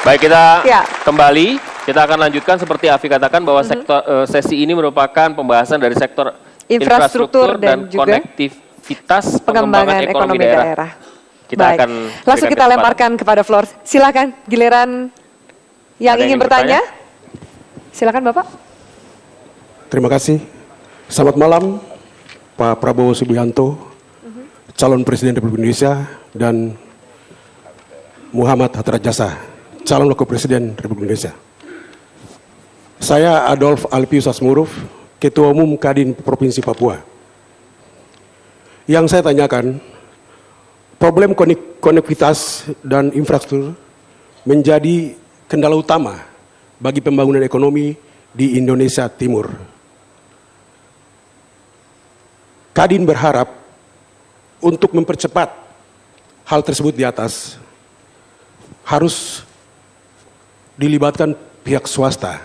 Baik, kita kembali. Kita akan lanjutkan seperti Afi katakan bahwa sesi ini merupakan pembahasan dari sektor infrastruktur dan konektivitas pengembangan ekonomi daerah. Kita akan langsung kita lemparkan kepada floor. Silakan giliran yang ingin bertanya. Silakan Bapak. Terima kasih. Selamat malam Pak Prabowo Subianto, calon Presiden Republik Indonesia, dan Muhammad Hatta Rajasa, calon Wakil Presiden Republik Indonesia. Saya Adolf Alpius Asmuruf, Ketua Umum Kadin Provinsi Papua. Yang saya tanyakan, problem konektivitas dan infrastruktur menjadi kendala utama bagi pembangunan ekonomi di Indonesia Timur. Kadin berharap untuk mempercepat hal tersebut di atas, harus dilibatkan pihak swasta.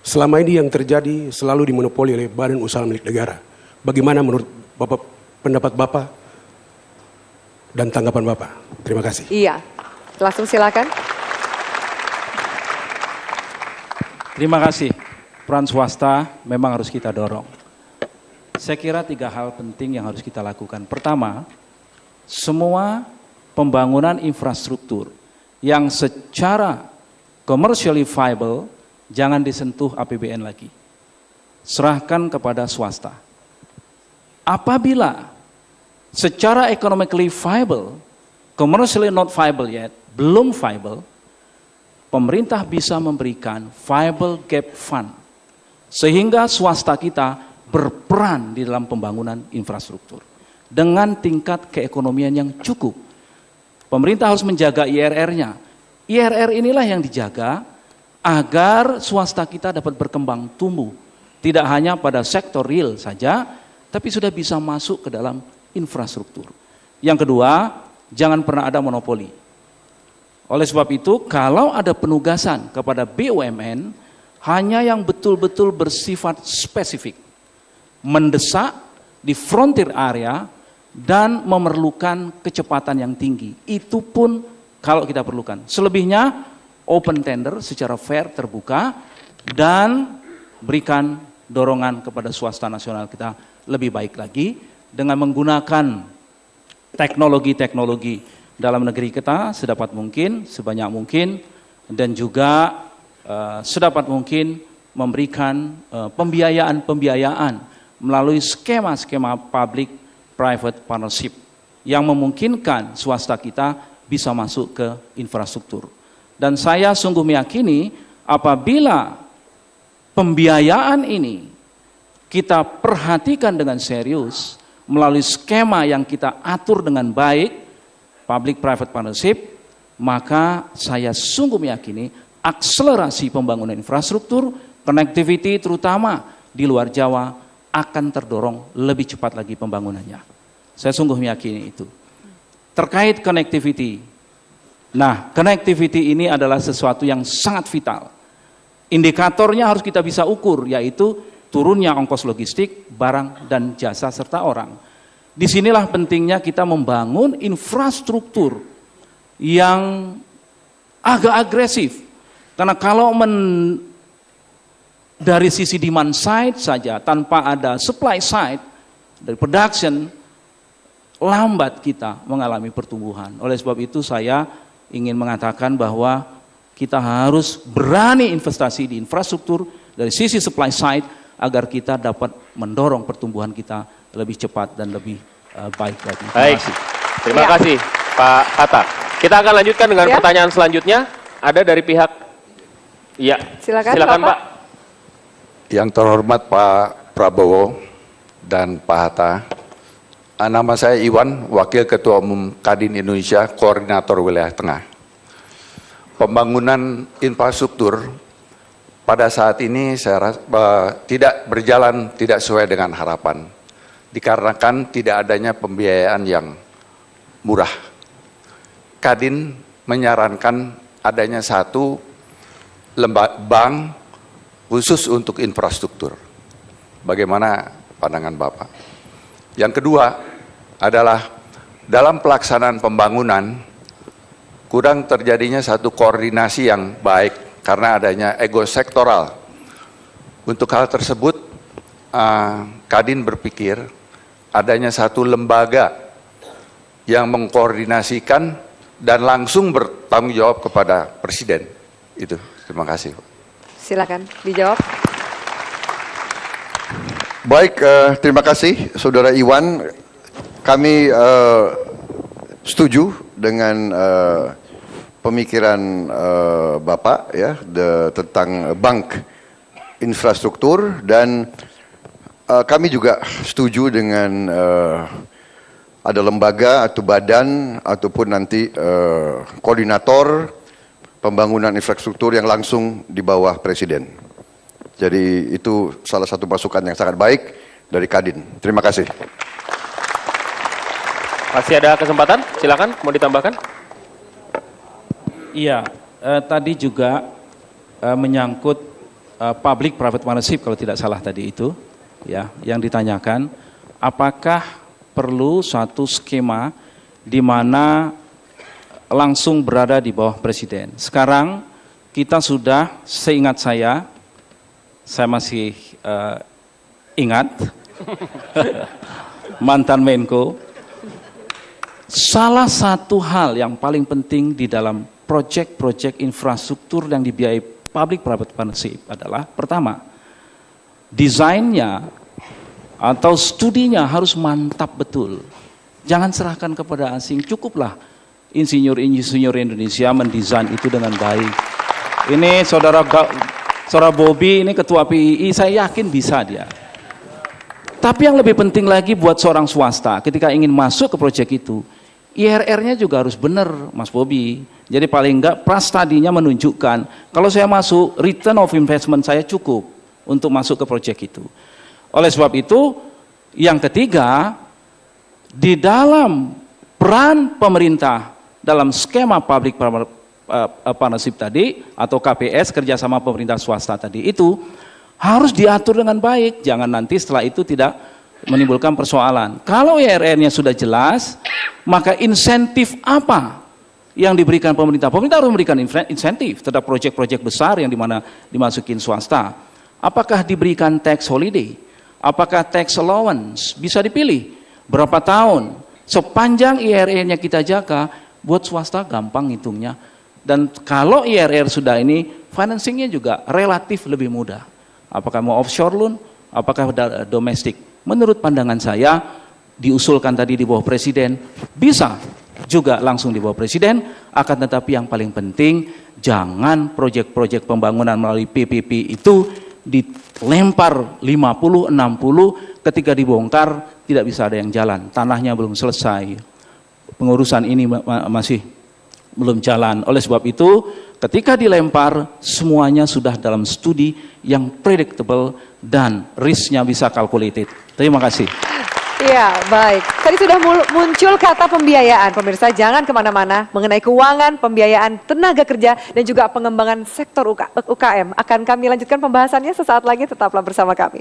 Selama ini yang terjadi selalu dimonopoli oleh badan usaha milik negara. Bagaimana menurut Bapak, pendapat Bapak dan tanggapan Bapak? Terima kasih. Iya, langsung silakan. Terima kasih. Peran swasta memang harus kita dorong. Saya kira 3 hal penting yang harus kita lakukan. Pertama, semua pembangunan infrastruktur yang secara commercially viable jangan disentuh APBN lagi. Serahkan kepada swasta. Apabila secara economically viable, commercially not viable yet, belum viable, pemerintah bisa memberikan viable gap fund. Sehingga swasta kita berperan di dalam pembangunan infrastruktur. Dengan tingkat keekonomian yang cukup. Pemerintah harus menjaga IRR-nya. IRR inilah yang dijaga agar swasta kita dapat berkembang tumbuh. Tidak hanya pada sektor real saja, tapi sudah bisa masuk ke dalam infrastruktur. Yang kedua, jangan pernah ada monopoli. Oleh sebab itu, kalau ada penugasan kepada BUMN, hanya yang betul-betul bersifat spesifik, mendesak di frontier area, dan memerlukan kecepatan yang tinggi. Itu pun kalau kita perlukan. Selebihnya, open tender secara fair, terbuka, dan berikan dorongan kepada swasta nasional kita lebih baik lagi dengan menggunakan teknologi-teknologi dalam negeri kita sedapat mungkin, sebanyak mungkin, dan juga sedapat mungkin memberikan pembiayaan-pembiayaan melalui skema-skema public-private partnership yang memungkinkan swasta kita bisa masuk ke infrastruktur. Dan saya sungguh meyakini apabila pembiayaan ini kita perhatikan dengan serius melalui skema yang kita atur dengan baik, public-private partnership, maka saya sungguh meyakini akselerasi pembangunan infrastruktur, connectivity terutama di luar Jawa akan terdorong lebih cepat lagi pembangunannya. Saya sungguh meyakini itu. Terkait connectivity, nah, connectivity ini adalah sesuatu yang sangat vital. Indikatornya harus kita bisa ukur, yaitu turunnya ongkos logistik, barang, dan jasa, serta orang. Disinilah pentingnya kita membangun infrastruktur yang agak agresif. Karena kalau dari sisi demand side saja, tanpa ada supply side, dari production, lambat kita mengalami pertumbuhan. Oleh sebab itu saya ingin mengatakan bahwa kita harus berani investasi di infrastruktur dari sisi supply side agar kita dapat mendorong pertumbuhan kita lebih cepat dan lebih baik lagi. Baik, terima kasih Pak Hatta. Kita akan lanjutkan dengan pertanyaan selanjutnya. Ada dari pihak, silakan Pak. Yang terhormat Pak Prabowo dan Pak Hatta, nama saya Iwan, Wakil Ketua Umum Kadin Indonesia, Koordinator Wilayah Tengah. Pembangunan infrastruktur pada saat ini saya rasa tidak berjalan tidak sesuai dengan harapan. Dikarenakan tidak adanya pembiayaan yang murah. Kadin menyarankan adanya satu lembaga bank khusus untuk infrastruktur. Bagaimana pandangan Bapak? Yang kedua adalah dalam pelaksanaan pembangunan kurang terjadinya satu koordinasi yang baik karena adanya ego sektoral. Untuk hal tersebut, Kadin berpikir adanya satu lembaga yang mengkoordinasikan dan langsung bertanggung jawab kepada Presiden. Itu, terima kasih. Silakan dijawab. Baik, terima kasih Saudara Iwan. Kami setuju dengan pemikiran Bapak ya tentang bank infrastruktur, dan kami juga setuju dengan ada lembaga atau badan ataupun nanti koordinator pembangunan infrastruktur yang langsung di bawah Presiden. Jadi itu salah satu masukan yang sangat baik dari Kadin. Terima kasih. Masih ada kesempatan, silakan mau ditambahkan. Iya, tadi juga menyangkut public private partnership kalau tidak salah tadi itu, ya, yang ditanyakan, apakah perlu suatu skema di mana langsung berada di bawah Presiden. Sekarang kita sudah, seingat saya masih ingat mantan Menko, salah satu hal yang paling penting di dalam proyek-proyek infrastruktur yang dibiayai public private partnership adalah pertama, desainnya atau studinya harus mantap betul. Jangan serahkan kepada asing, cukuplah insinyur-insinyur Indonesia mendesain itu dengan baik. Ini saudara Bobby, ini ketua PII, saya yakin bisa dia. Tapi yang lebih penting lagi buat seorang swasta, ketika ingin masuk ke proyek itu, IRR-nya juga harus benar, Mas Bobby. Jadi paling enggak pra-studinya menunjukkan, kalau saya masuk, return of investment saya cukup untuk masuk ke proyek itu. Oleh sebab itu, yang ketiga, di dalam peran pemerintah dalam skema public partnership tadi atau KPS, kerjasama pemerintah swasta tadi itu harus diatur dengan baik, jangan nanti setelah itu tidak menimbulkan persoalan. Kalau IRR-nya sudah jelas, maka insentif apa yang diberikan pemerintah? Pemerintah harus memberikan insentif terhadap proyek-proyek besar yang dimana dimasukin swasta. Apakah diberikan tax holiday? Apakah tax allowance? Bisa dipilih berapa tahun. Sepanjang IRR-nya kita jaga, buat swasta gampang hitungnya. Dan kalau IRR sudah ini, financingnya juga relatif lebih mudah. Apakah mau offshore loan, apakah domestik. Menurut pandangan saya, diusulkan tadi di bawah Presiden, bisa juga langsung di bawah Presiden, akan tetapi yang paling penting, jangan proyek-proyek pembangunan melalui PPP itu dilempar 50-60, ketika dibongkar tidak bisa ada yang jalan, tanahnya belum selesai, pengurusan ini masih belum jalan. Oleh sebab itu, ketika dilempar, semuanya sudah dalam studi yang predictable dan risknya bisa calculated. Terima kasih. Iya, baik. Tadi sudah muncul kata pembiayaan. Pemirsa, jangan kemana-mana mengenai keuangan, pembiayaan, tenaga kerja, dan juga pengembangan sektor UKM. Akan kami lanjutkan pembahasannya sesaat lagi, tetaplah bersama kami.